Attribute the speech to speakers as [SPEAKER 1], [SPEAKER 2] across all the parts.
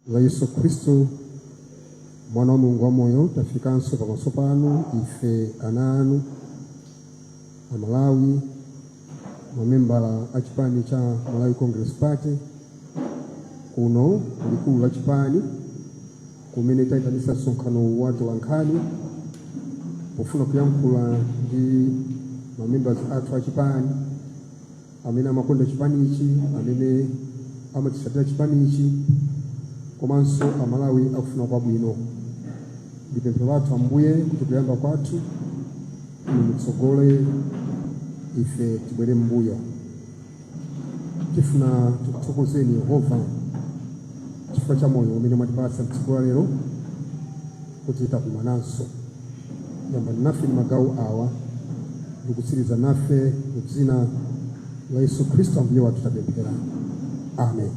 [SPEAKER 1] la Yesu Kristo mwana wa Mungu wa moyo, tafikanso pamaso panu ife ana anu Amalawi, mamembala a chipani cha Malawi Congress Party kuno kulikulu la chipani kumene taitanisa msonkhano watu wankhani pofuna kuyankhula ndi mamembers athu a chipani amene amakonda chipani ichi, amene amatisatira chipani ichi, komanso Amalawi akufuna kwabwino. Ndipemphero lathu Ambuye kuti kuyamba kwathu mutsogole ife tibwere mbuyo. Tifuna tikuthokozeni Yehova chifukwa cha moyo umene mwatipatsa tsiku la lero kuti takumananso. Yamba nafe ni magawo awa ndikutsiriza nafe m'dzina la Yesu Kristo Ambuye wathu tapemphera. Amen.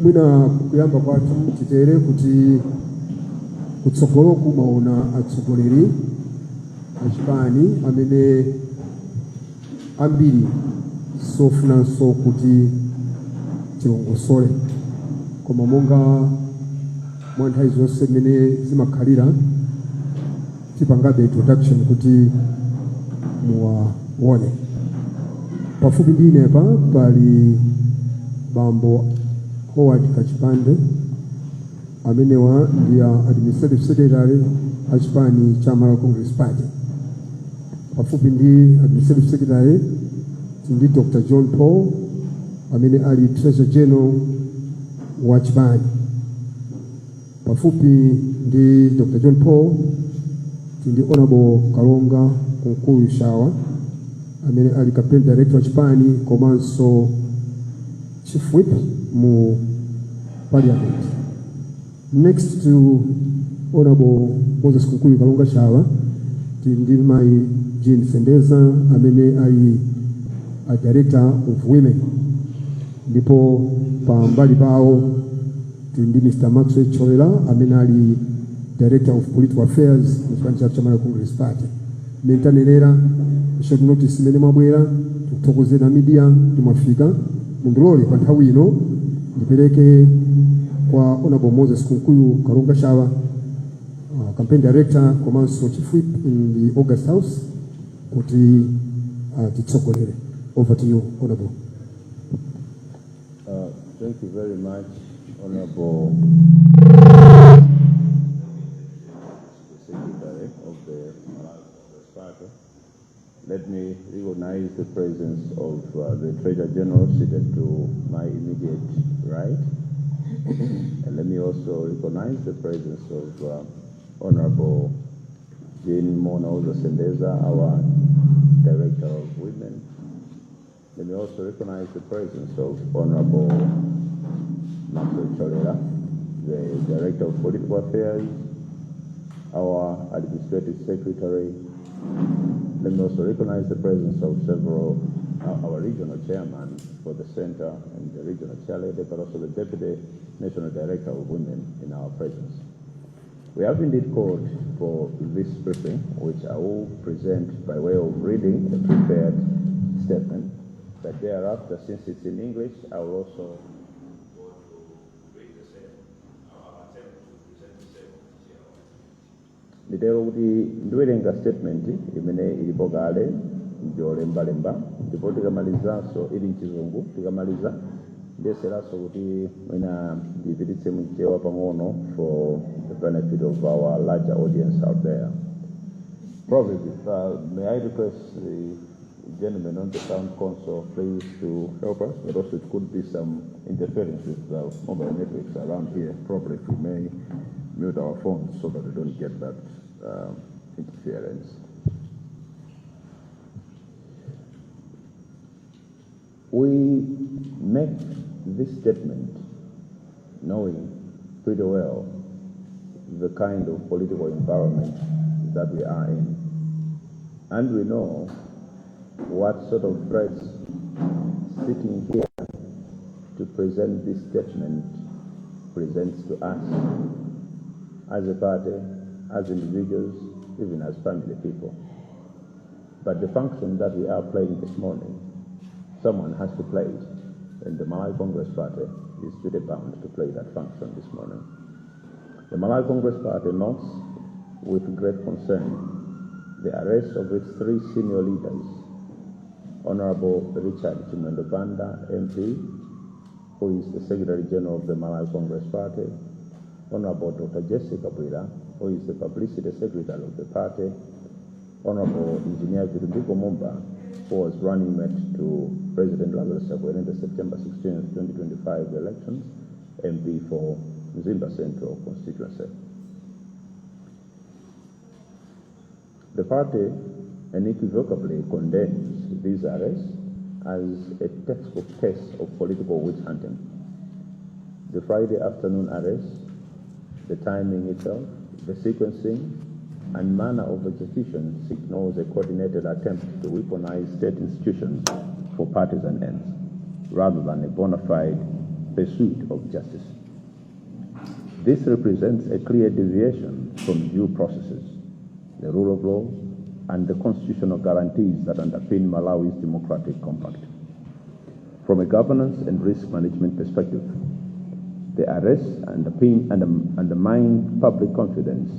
[SPEAKER 1] Mwina kuyamba kwathu titere kuti kutsogolo kumaona atsogoleri achipani amene ambiri sofunanso kuti tilongosole, koma monga mwa nthawi zonse mmene zimakhalira tipangabe introduction kuti muwaone. Pafupi ndine pa pali bambo Howard Kachipande amenewa ndi administrative secretary a chipani cha Malawi Congress Party. Pafupi ndi administrative secretary ndi Dr. John Paul amene ali treasurer general wa chipani. Pafupi ndi Dr. John Paul ndi honorable Kalonga Kunkulu Shawa amene ali campaign director wa chipani komanso chief whip mu parliament. Next to honorable Moses Kunkulu Kalonga Shawa ndi mai Jean Sendeza amene ali a director of women. Ndipo pa mbali pawo ndi Mr. Maxwell Cholela amene ali director of political affairs mu chipani cha Malawi Congress Party. Mentanelera short notice imene mwabwera tikuthokozera na media timafika mundulole pa nthawi ino ndipereke kwa honorable Moses Kunkulu Kalonga Shawa, campaign director komanso chief whip in the August House kuti titsogolere. Over to you, honorable.
[SPEAKER 2] Thank you very much, honorable Secretary of the Malawi Congress Party. Let me recognize the presence of the Treasurer General seated to my immediate right. And let me also recognize the presence of Honorable Jane Mona Sendeza, our Director of Women. Let me also recognize the presence of Honorable Maxwell Cholela, the Director of Political Affairs, our Administrative Secretary. Let me also recognize the presence of several, our regional chairman for the center and the regional chairlady, but also the Deputy National Director of Women in our presence. We have indeed called for this briefing, which I will present by way of reading a prepared statement, but thereafter, since it's in English, I will also go to read the same. I'll attempt to present the same. Nditero kuti ndiwerenga statement imene ilipo kale ndiolembalemba, ndipo tikamalizanso ili mchizungu, tikamaliza ndiyeseraso kuti mwina ndipititse mchewa pang'ono for the benefit of our larger audience out there. Probably, may I request the gentleman on the town council please to help us, but also it could be some interference with the mobile networks around here. Probably if we may mute our phones so that we don't get that interference. We make this statement knowing pretty well the kind of political environment that we are in. And we know what sort of threats sitting here to present this statement presents to us as a party, as individuals, even as family people. But the function that we are playing this morning, someone has to play it in the Malawi Congress Party is duty bound to play that function this morning. The Malawi Congress Party notes with great concern the arrest of its three senior leaders, Honorable Richard Chimwendo-Banda, MP, who is the Secretary General of the Malawi Congress Party, Honorable Dr. Jessica Bwira, who is the Publicity Secretary of the party, Honorable Engineer Ndipo, who was running mate to President Lazarus Chakwera in the September 16, 2025 elections, MP for Mzimba Central constituency. The party unequivocally condemns these arrests as a textbook case of political witch hunting. The Friday afternoon arrests, the timing itself, the sequencing, and manner of execution signals a coordinated attempt to weaponize state institutions for partisan ends, rather than a bona fide pursuit of justice. This represents a clear deviation from due processes, the rule of law, and the constitutional guarantees that underpin Malawi's democratic compact. From a governance and risk management perspective, the arrests undermine public confidence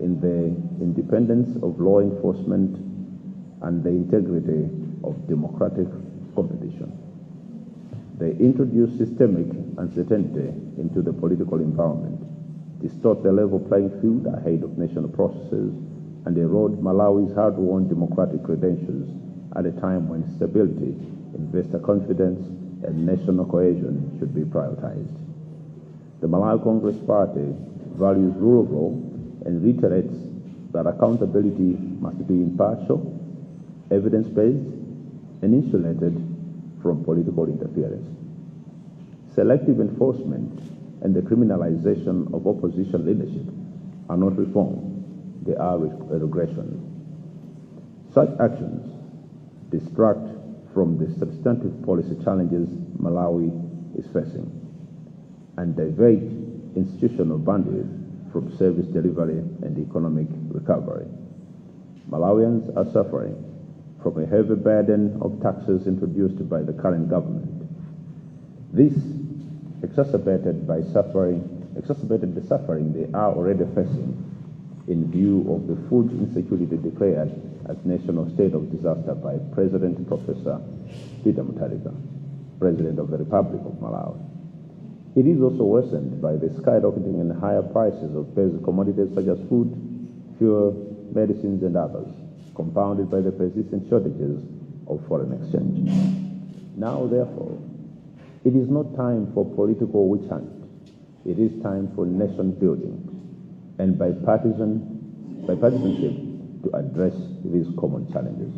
[SPEAKER 2] in the independence of law enforcement and the integrity of democratic competition. They introduce systemic uncertainty into the political environment, distort the level playing field ahead of national processes, and erode Malawi's hard-won democratic credentials at a time when stability, investor confidence, and national cohesion should be prioritized. The Malawi Congress Party values rule of law and reiterates that accountability must be impartial, evidence-based, and insulated from political interference. Selective enforcement and the criminalization of opposition leadership are not reform, they are a regression. Such actions distract from the substantive policy challenges Malawi is facing and divert institutional bandwidth from service delivery and economic recovery. Malawians are suffering from a heavy burden of taxes introduced by the current government. This exacerbated the suffering they are already facing in view of the food insecurity declared as national state of disaster by President Professor Peter Mutharika, President of the Republic of Malawi. It is also worsened by the skyrocketing and higher prices of basic commodities such as food, fuel, medicines, and others, compounded by the persistent shortages of foreign exchange. Now, therefore, it is not time for political witch hunt. It is time for nation building and bipartisanship to address these common challenges.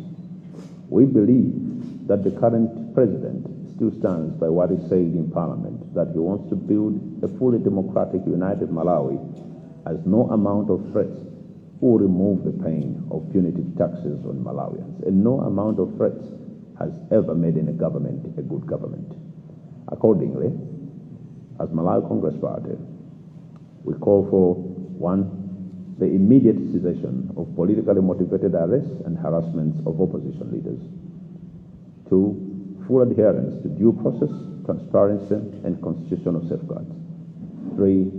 [SPEAKER 2] We believe that the current president still stands by what he said in Parliament, that he wants to build a fully democratic, united Malawi, as no amount of threats will remove the pain of punitive taxes on Malawians, and no amount of threats has ever made any government a good government. Accordingly, as Malawi Congress Party, we call for 1, the immediate cessation of politically motivated arrests and harassments of opposition leaders. 2, full adherence to due process, transparency, and constitutional safeguards. 3,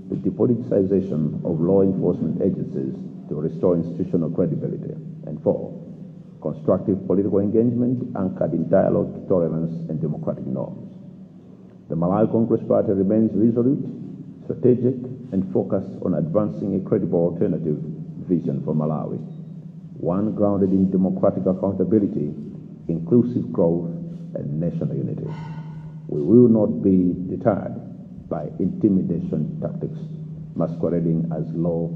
[SPEAKER 2] the depoliticization of law enforcement agencies to restore institutional credibility. And 4, constructive political engagement anchored in dialogue, tolerance, and democratic norms. The Malawi Congress Party remains resolute, strategic, and focused on advancing a credible alternative vision for Malawi, one grounded in democratic accountability, inclusive growth, and national unity. We will not be deterred by intimidation tactics masquerading as law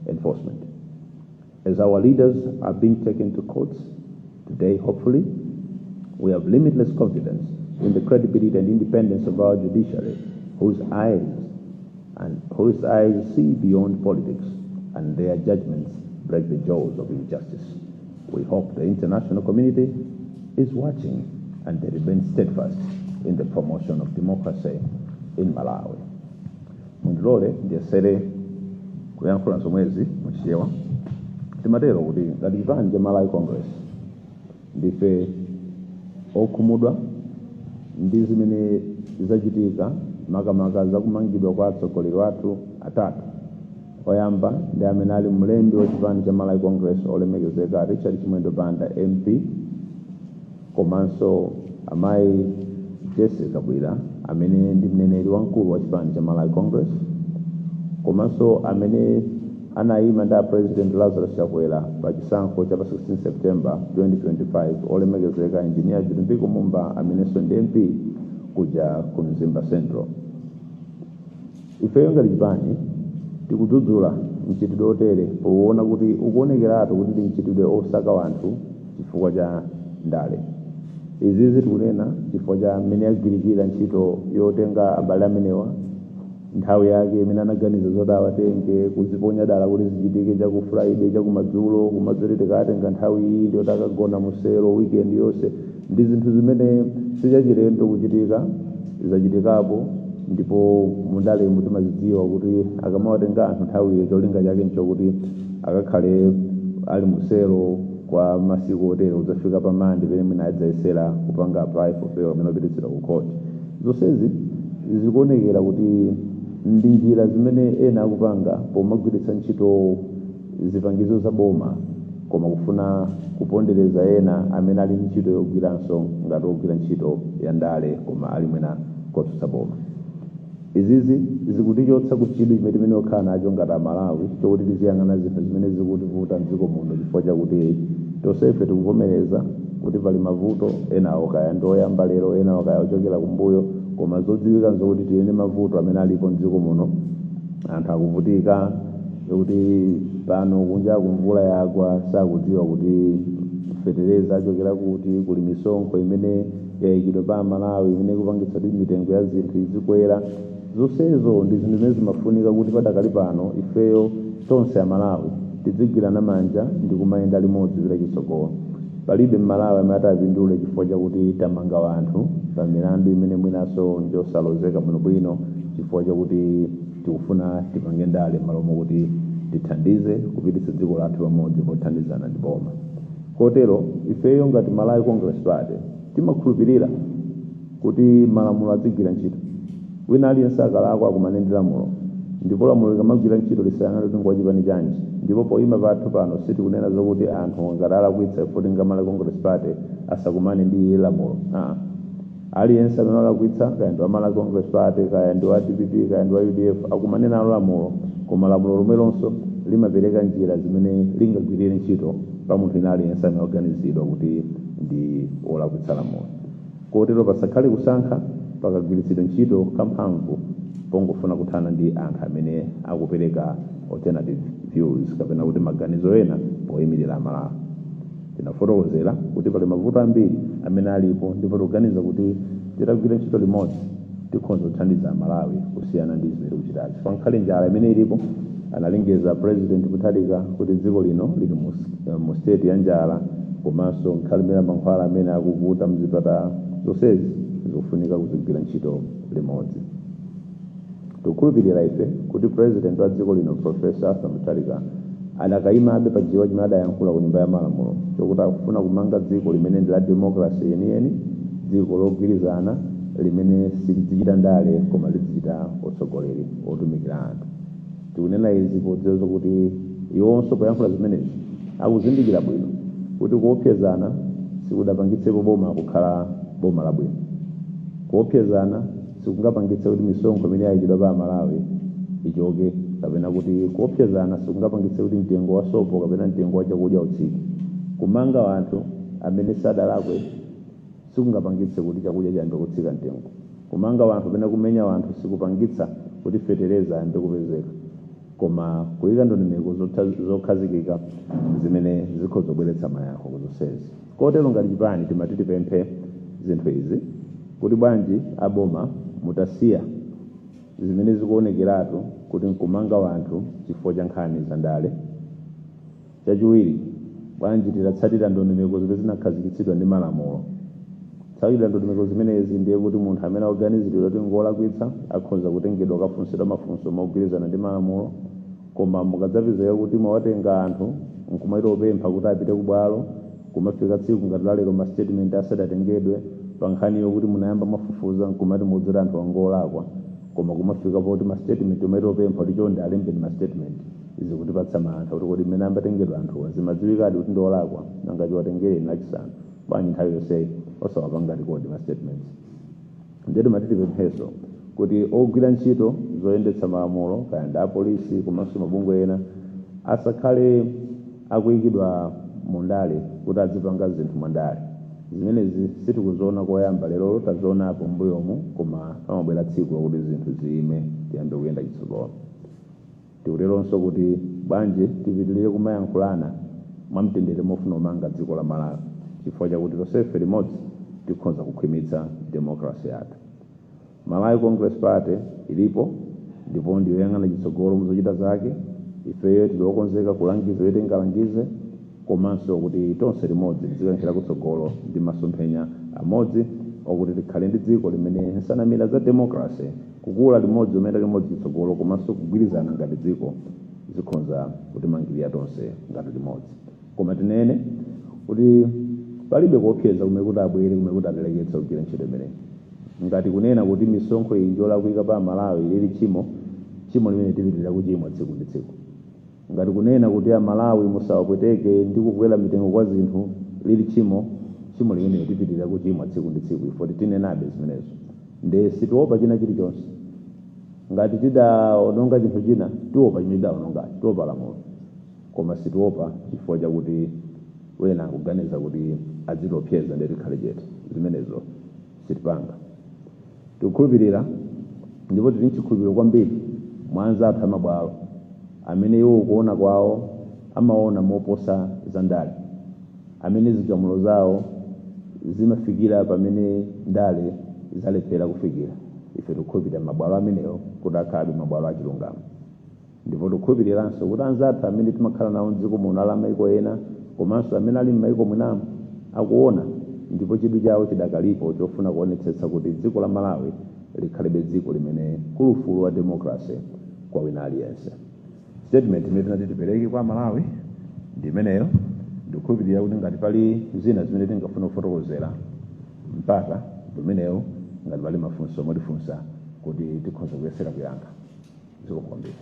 [SPEAKER 2] enforcement. As our leaders are being taken to courts today, hopefully, we have limitless confidence in the credibility and independence of our judiciary, whose eyes see beyond politics and their judgments break the jaws of injustice. We hope the international community is watching and they remain steadfast in the promotion of democracy in Malawi. Mundilole ndiyesere kuyankhula zomwezi muchichewa timatero kuti ngati chipani cha Malawi Congress ndife okhumudwa ndi zimene zachitika makamaka zakumangidwa kwa atsogoleri wathu atatu. Oyamba ndi amene ali mlembi wa chipani cha Malawi Congress olemekezeka Richard Chimwendo Banda MP, komanso amayi Jesse Kabwira amene ndi mneneri wamkulu wa chipani cha Malawi Congress, komanso amene anayima ndi President Lazarus Chakwera pa chisankho cha 16 September 2025 olemekezeka Engineer Ndipo Mumba amenenso ndi MP kuja ku Mzimba Central. Ifeyo ngati chipani tikudzudzula mchitidwe otere poona kuti ukuonekeratu kuti ndi mchitidwe osaka wanthu chifukwa cha ndale. Izizi tikunena chifukwa cha mmene agwirikira ntchito yotenga abale amenewa nthawi yake imene anaganiza zoti awatenge kuziponya dala kuti zichitike chaku Friday chakumadzulo kumadzeri tikatenga nthawi iyi ndiyo takagona musero weekend yonse. Ndi zinthu zimene sichachilendo kuchitika zachitikapo, ndipo mundale timazidziwa kuti akamawatenga anthu nthawiyo cholinga chake nchokuti akakhale ali musero kwa masiku otero uzafika pamandi pene mwina adzayesera kupanga apply for bail amene opititsidwa ku court. Zonsezi zikuonekera kuti ndi njira zimene ena akupanga pomagwiritsa ntchito zipangizo za boma koma kufuna kupondereza ena amene ali ntchito yogwiranso ngati ogwira ntchito ya ndale koma ali mwina kotsutsa boma. Izizi zikutichotsa kuchidwi chimene timene okhala nacho ngati Amalawi chokuti tiziyang'ana zinthu zimene zikutivuta mdziko muno chifukwa chakuti tonsefe tikuvomereza kuti pali mavuto enawo kaya ndi oyamba lero enawo kaya ochokera kumbuyo, koma zodziwika nzokuti tiyene mavuto amene alipo mdziko muno. Anthu akuvutika kuti pano kunja kumvula yagwa sakudziwa kuti fetereza achokera kuti kuli misonkho imene yayikidwa pa Malawi imene kupangitsa kuti mitengo ya zinthu izikwera. Zonsezo ndi zinthu zimene zimafunika kuti padakali pano ifeyo tonse Amalawi tidzigwirana manja ndi kumayenda limodzi kupita chitsogolo. Palibe Malawi amene atapindule chifukwa chakuti tamanga wanthu pa milandu imene mwinaso njosalozeka bwinobwino chifukwa chakuti tikufuna tipange ndale malomo kuti tithandize kupititsa dziko lathu pamodzi pothandizana ndi boma. Kotero ifeyo ngati Malawi Congress Party timakhulupirira kuti malamulo adzigwira ntchito. Wina aliyense akalakwa akumane ndi lamulo, ndipo lamulo likamagwira ntchito lisayang'ane kuti ngochipani chanji. Ndipo poyima pathu pano sitikunena zokuti anthu ngati alakwitsa kuti nga Malawi Congress Party asakumane ndi lamulo. Aliyense amene alakwitsa kaya ndi wa Malawi Congress Party kaya ndi wa DPP kaya ndi wa UDF akumane nalo lamulo, koma lamulo lomwelonso limapereka njira zimene lingagwirire ntchito pa munthu ina aliyense amene oganizidwa kuti ndi olakwitsa lamulo. Kotero pasakhale kusankha pakagwiritsidwa ntchito kamphamvu pongofuna kuthana ndi anthu amene akupereka alternative views kapena kuti maganizo ena poyimirira Amalawi. Tinafotokozera kuti pali mavuto ambiri amene alipo ndipo tikuganiza kuti titagwira ntchito limodzi tikhoza kuthandiza Amalawi kusiyana ndi zimene tikuchitazi. Pankhale njala imene ilipo analengeza President Mutharika kuti dziko lino lili mu state ya njala, komanso nkhale imene mankhwala amene akuvuta mzipatala. Zonsezi zikufunika kuzigwira ntchito limodzi. Tikukhulupirira ife kuti President wa dziko lino Professor Mutharika adakayimabe pa jiwa chimene adayankhula ku nyumba ya malamulo chokuti akufuna kumanga dziko limene ndi la democracy yeniyeni, dziko logwirizana limene silidzichita ndale koma lidzichita utsogoleri otumikira anthu. Tikunena izi podziwa zokuti iwonso poyankhula zimenezi akuzindikira bwino kuti kuopsezana sikudapangitsepo boma kukhala boma labwino. Kuopsezana sikungapangitse kuti misonkho imene yayikidwa pa Malawi ichoke, kapena kuti kuopsezana sikungapangitse kuti mtengo wa sopo kapena mtengo wa chakudya utsike. Kumanga wanthu amene sadalakwe sikungapangitse kuti chakudya chiyambe kutsika mtengo. Kumanga wanthu kapena kumenya wanthu sikupangitsa kuti fetereza ayambe kupezeka, koma kuyika ndondomeko zokhazikika zimene zikhoza kubweretsa mayankho kuzonsezi. Kotero ngati chipani timati tipemphe zinthu izi kuti bwanji aboma mutasiya zimene zikuonekeratu kuti nkumanga wanthu chifukwa cha nkhani za ndale. Chachiwiri, bwanji titatsatira ndondomeko zimene zinakhazikitsidwa ndi malamulo. Tsatira ndondomeko zimenezi ndiye kuti munthu amene akuganizidwa kuti ngolakwitsa akhoza kutengedwa kafunsidwa mafunso mogwirizana ndi malamulo, koma mukadzapezeka kuti mwawatenga anthu nkumaita opempha kuti apite ku bwalo, kumafika tsiku ngati lalero ma statement asadatengedwe pa nkhani yokuti munayamba mafufuza nkumati mudzera anthu angolakwa, koma kumafika poti ma statement omwe topempha kuti chonde alembe ma statement izi kutipatsa mantha kuti kodi mmene ambatengedwa anthu zimadziwikadi kuti ndiolakwa nangati watengere lachisanu bwanji nthawi yonseyi osawapanga rekodi ma statements. Ndetu matitipempheso kuti ogwira ntchito zoyendetsa malamulo kaya ndi apolisi komanso mabungwe ena asakhale akuyikidwa mundale kuti azipanga zinthu mwandale. Zimenezi sitikuziona koyamba, lero tazionapo mbuyomu, koma pamabwera tsiku lakuti zinthu ziyime tiyambe kuyenda chitsogolo. Tikuleronso kuti bwanji tipitirire kumayankhulana mwamtendere mofuna kumanga dziko la Malawi, chifukwa chakuti tonsefe limodzi tikhoza kukhwimitsa democracy yathu. Malawi Congress Party ilipo ndipo ndiyoyang'ana chitsogolo muzochita zake. Ifeyo tikukonzeka kulangiza yotengalangize komanso kuti tonse limodzi tizikankhira kutsogolo ndi masomphenya amodzi okuti tikhale ndi dziko limene nsanamira za democracy kukula limodzi umene limodzi chitsogolo komanso kugwirizana ngati dziko zikhonza kutimangirira tonse ngati limodzi. Koma tinene kuti palibe kuopseza kumene kuti abwere kumene kuti atileketse kugwira ntchito imeneyi. Ngati kunena kuti misonkho iyi njolakwika pa Malawi lili chimo limene tipitirira kuchimwa tsiku ndi tsiku. Ngati kunena kuti Malawi musawapweteke ndi kukwera mitengo kwa zinthu lili chimo limene tipitirira kuchimwa tsiku ndi tsiku, ifo tinenabe zimenezo. Nde situopa china chilichonse. Ngati tidaononga chinthu china tiopa chimene tidaononga, tiopa lamulo. Koma situopa chifukwa chakuti wena kuganiza kuti aziopseza ndi tikhale chete. Zimenezo sitipanga. Tikukhulupirira ndipo tili nchikhulupiriro kwambiri mwa anzathu amabwalo amene iwo kuona kwawo amaona moposa za ndale, amene zigamulo zawo zimafikira pamene ndale zalephera kufikira. Ife tikukhulupirira mabwalo amenewo kuti akhale mabwalo achilungamo. Ndipo tikukhulupiriranso kuti anzathu amene timakhala nawo m'dziko muno ali m'mayiko ena komanso amene ali m'mayiko mwinamu akuona ndipo chidwi chawo chidakalipo chofuna kuonetsetsa kuti dziko la Malawi likhalebe dziko limene kulufulu wa democracy kwa wina aliyense. Statement imene tinati tipereke kwa Malawi ndi imeneyo. Ndikukhulupirira kuti ngati pali zina zimene tingafuna kufotokozera mpata imeneyo, ngati pali mafunso motifunsa kuti tikhoza kuyesera kuyankha. Zikomo kwambiri.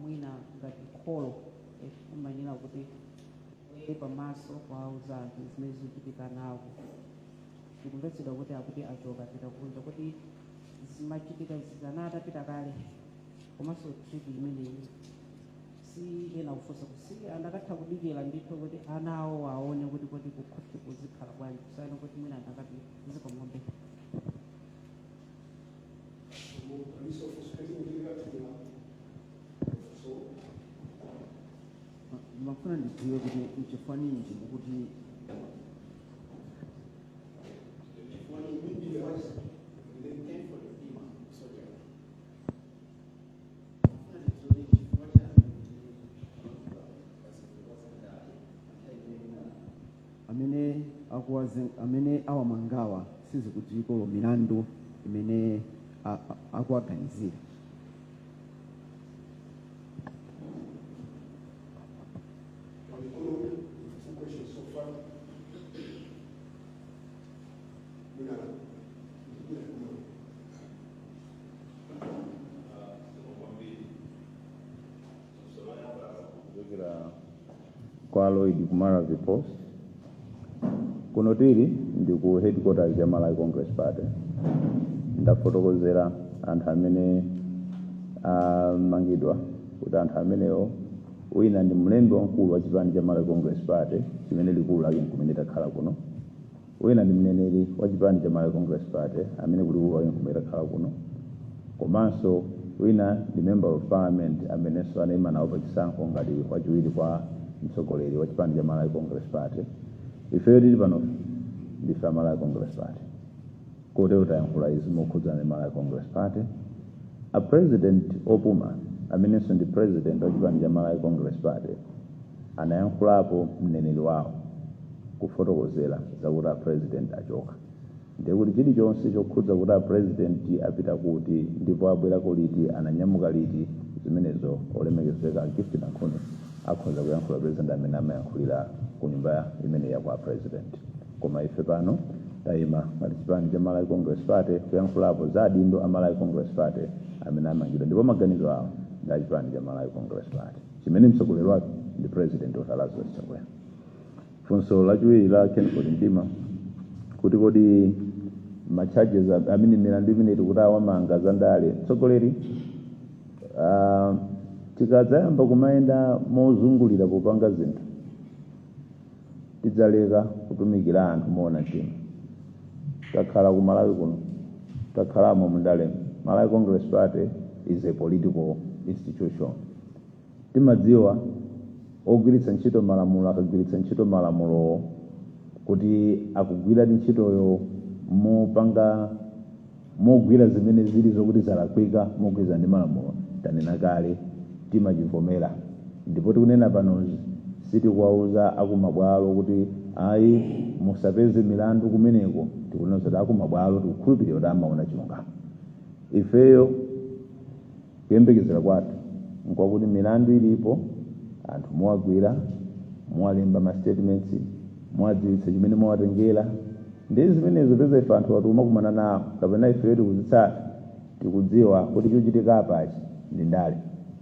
[SPEAKER 3] Mwina ngati kholo umanena kuti pamaso kwauza anthu zimene zikuchitika nawo. Tikumvetsedwa kuti akuti achoka titakunza kuti zimachitika zizanata pita kale komanso tripi imeneyi si ena kufunsa kuti andakatha kudikira ndithu kuti ana awo aone kuti kuzikhala bwanji kusiyana kuti mwina andakati zikomo kwambiri.
[SPEAKER 4] ndifuna ndidziwe kuti mchifaninji mukuti amene awamangawa sizikudziwiko milandu imene akuwaganizira.
[SPEAKER 2] Kwa Lloyd Kumara the Post kuno tili ndi ku headquarters ya Malawi Congress Party ndafotokozera anthu amene amangidwa kuti anthu amenewo wina ndi mlembi wamkulu wa chipani cha Malawi Congress Party chimene likulu lake kumene takhala kuno, wina ndi mneneri wa chipani cha Malawi Congress Party amene kulikulu lake kumene takhala kuno, komanso wina ndi member of parliament amenenso anayima nawo pa chisankho ngati wachiwiri kwa mtsogoleri wa chipani cha Malawi Congress Party. Ifeyo tili pano ndife Malawi Congress Party kotero tayankhula izi mokhudzana ndi Malawi Congress Party. A president opuma amenenso ndi president wa chipani cha Malawi Congress Party anayankhulapo mneneri wawo kufotokozera zakuti a president achoka, ndikuti chilichonse chokhudza kuti a president apita kuti ndipo abwerako liti ananyamuka liti zimenezo olemekezeka gift na Nkhondo akhoza kuyankhula president amene amayankhulira ku nyumba imene ya kwa president. Koma ife pano tayima ngati chipani cha Malawi Congress Party kuyankhulapo za adindo a Malawi Congress Party amene amangidwa ndipo maganizo awo ndi chipani cha Malawi Congress Party chimene mtsogoleri wake ndi president of Lazarus Chakwera. Funso lachiwiri la Nkhondo Ndima kuti kodi ma charges amene milandu imene tikuti awamanga za ndale mtsogoleri tikadzayamba kumayenda mozungulira popanga zinthu tidzaleka kutumikira anthu moona mtima. Takhala ku Malawi kuno takhalamo mundale. Malawi Congress Party is a political institution. Timadziwa ogwiritsa ntchito malamulo akagwiritsa ntchito malamulo kuti akugwira ntchitoyo mopanga mogwira zimene zili zokuti zalakwika mogwirizana ndi malamulo tanena kale timachivomera, ndipo tikunena panozi sitikuwauza akumabwalo kuti ayi musapeze milandu kumeneko. Tikunena kuti akumabwalo tikukhulupirira kuti amaona chilungamo. Ifeyo kuyembekezera kwathu nkwakuti milandu ilipo anthu muwagwira muwalemba ma statements muwadziwitsa chimene muwatengera ndi zimenezo peza ife anthu watuma kumana nawo kapena ifeyo tikuzitsata tikudziwa kuti chochitika apachi ndi ndale.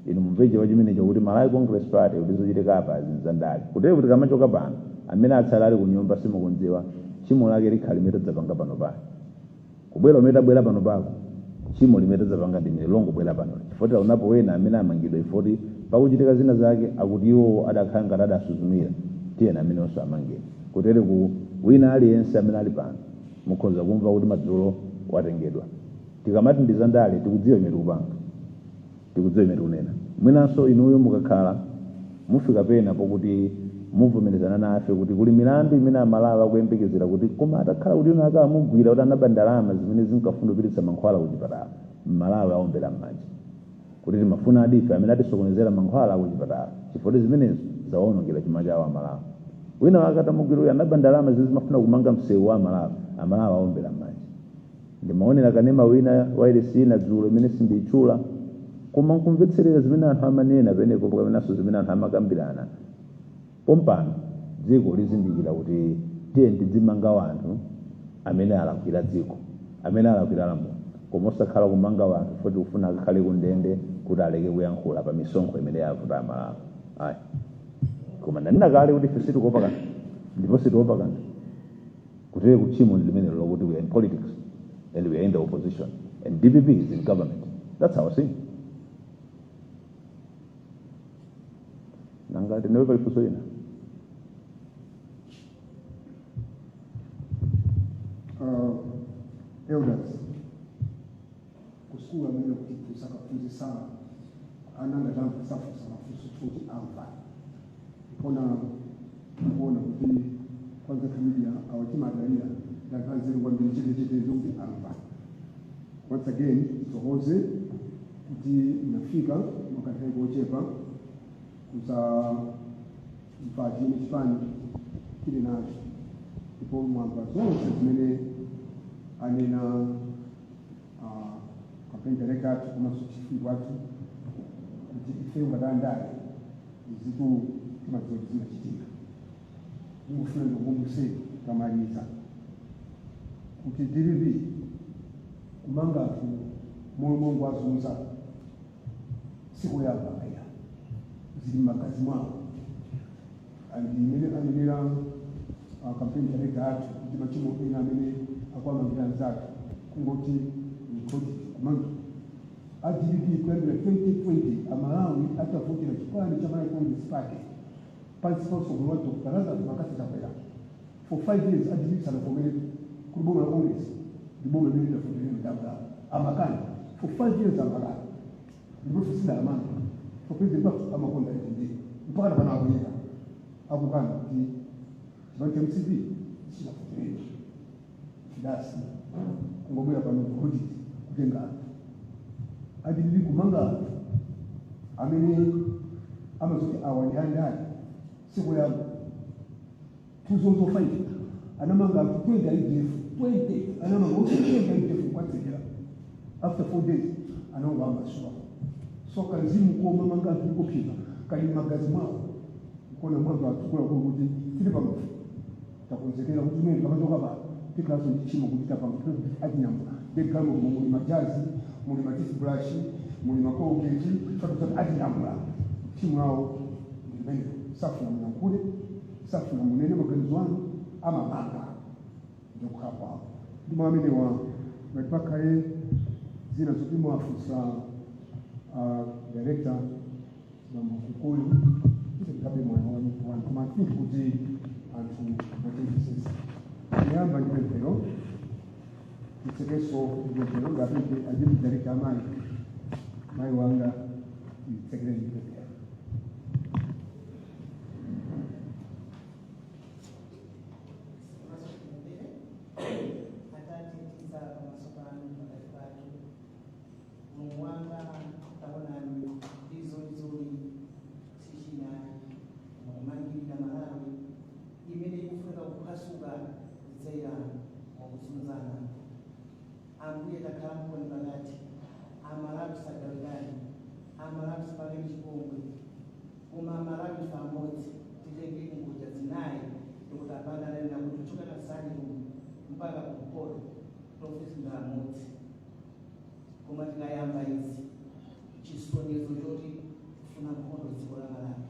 [SPEAKER 2] Inu mumveje wa chimenecho kuti Malawi Congress Party kuti zochitika apachi ndi ndale. Kutero kuti kamachoka pano amene atsala ali ku nyumba simukundziwa chimo lake likhali limene tadzapanga pano pake. Kubwera umene tabwera pano pako chimo limene tadzapanga ndi milongo bwera pano. Chifukwa unapo wena amene amangidwa ifoti pakuchitika zina zake akuti iwo adakhala ngati adasuzumira tiyena amene onso amangidwa. Kutero ku wina aliyense amene ali pano mukhoza kumva kuti madzulo watengedwa. Tikamati ndi za ndale tikudziwa imene tikupanga, tikudziwa imene tikunena. Mwinanso inuyo mukakhala mufika pena pokuti muvomerezana nafe kuti kuli milandu imene amalawi akuyembekezera kuti koma atakhala kuti ino akamugwira kuti anaba ndalama zimene zinkafuna kupititsa mankhwala kuchipatala mmalawi awombera m'manja kuti timafuna adife amene atisokonezera mankhwala kuchipatala chifukwa zimenezo zawonongera chuma chawo amalawi. Wina akatamugwira uyu anaba ndalama zimene zimafuna kumanga msewu wa amalawi awombera m'manja. Ndimaonera kanema wina wailesi na dzulo imene sindiitchula koma nkumvetserera zimene anthu amanena penepo pamenanso zimene anthu amakambirana. Pompano dziko lizindikira kuti tiye tidzimanga wanthu amene alakwira dziko amene alakwira lamulo koma osakhala kumanga wanthu foti ufuna akhale kundende kuti aleke kuyankhula pa misonkho imene yavuta amalawi. Ayi koma ndanena kale kuti ife sitikuopa kanthu ndipo sitikuopa kanthu kutero kuchimo ndi limene lokuti we are in politics and we are in the opposition and DPP is in government. That's our thing. Ngati newe palifunso ina.
[SPEAKER 1] Elders kusukula mene kutifisa kafunzi sana ananda jambo safu sana fusu fuji amfa kuona kuti kwanza familia awachimadalira ndakanziri kwambiri chete zombi amva. Once again tsohoze kuti nafika mwakathayi kochepa kusa mpati chipani kili nacho ndipo mwamba zonse zimene anena campaign director komanso chifungo wathu kuti ife ungatandale izitu timadziwa zimachitika. Ndikufuna ndikukumbuseni tamaliza kuti tilibi kumangatu moyo mongo azunza siku yaba aya zili magazi mwawo andi imene anenera campaign director athu kuti machimo ena amene akwamangira nzake kungoti nkoti kumanga adiliki kwendele 2020 amalawi atavutira chipani cha Malawi Congress Party principal sogolo Dr. Lazarus Makasi Chakwera for 5 years adiliki sana komele kuboma la Congress liboma lile la fundile ndabla amakani for 5 years amakani ndipo sisina amana for president of amakonda ndi mpaka na bana abuyira akukana kuti bantu MCB sina fundile kidasi ngomera pano kuti kutenga adilili kumanga amene amazuti awani andani siku ya tuzozo fight anamanga 20 IDF 20 anamanga 20 IDF kwatsela after 4 days anaomba amashwa so kanzimu ko mamanga tukopika kali magazi mao ukona mwanzo atukula kwa kuti tili pamoja takonzekera kuti mimi kamachoka ba tiklaso ndichimo kupita pamoja ajinyamba dekamo muli majazi muli matisi brush muli makogeji kabisa ajinyamba timu yao ndivyo safu na mnankule safu na munene maganzwano ama manga ndio kwa ndimo amene wa mpaka zina zopimo afisa director na mkukuli kabe mwana wa kama kuti antu mwatengisisa yamba ndipero itsekeso ndipero ngapende ajili director mai wanga itsekere ndipero.
[SPEAKER 5] Ambuye Ikhalako Ngati amalawi sagalgani amalawi sipageni chipongwe kuma amalawi pamodzi titenge nguja zinayi tikutapanga na kutuchuka na Seni mpaka kumpolo profesi ndamodzi kuma tikayamba izi chisonyezo choti kufuna nkhondo dziko la Malawi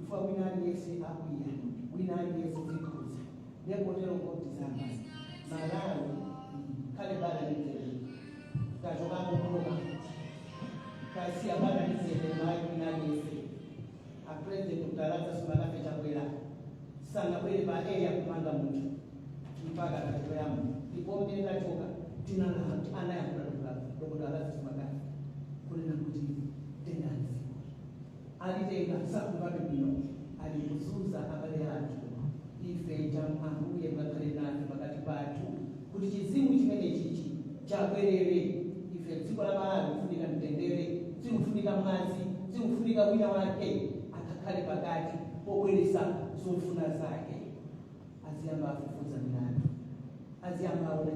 [SPEAKER 5] ifa winani yese akwiya winani yese zikuzi ndekotero ngotizanga Malawi kale bala nitele kajoka mukoma kasi abana nitele mai kunagese a president utaraza Nafe chakwera sana kweli ba ya kumanga mtu mpaka katoyamu Ndipo mbele kachoka tinana anaya kula dokotaraza Nafe kuna kuti tenda alitenga sabu bado bino alikuzuza abale yatu ife jamhuri ngakalendana makati patu kuti chizimu chimene chichi chakwerere ife dziko la Malawi kufunika mtendere zikufunika mwazi zikufunika wina wake akakhale pakati pobweresa zofuna zake aziyamba afufuza milandu aziyamba aona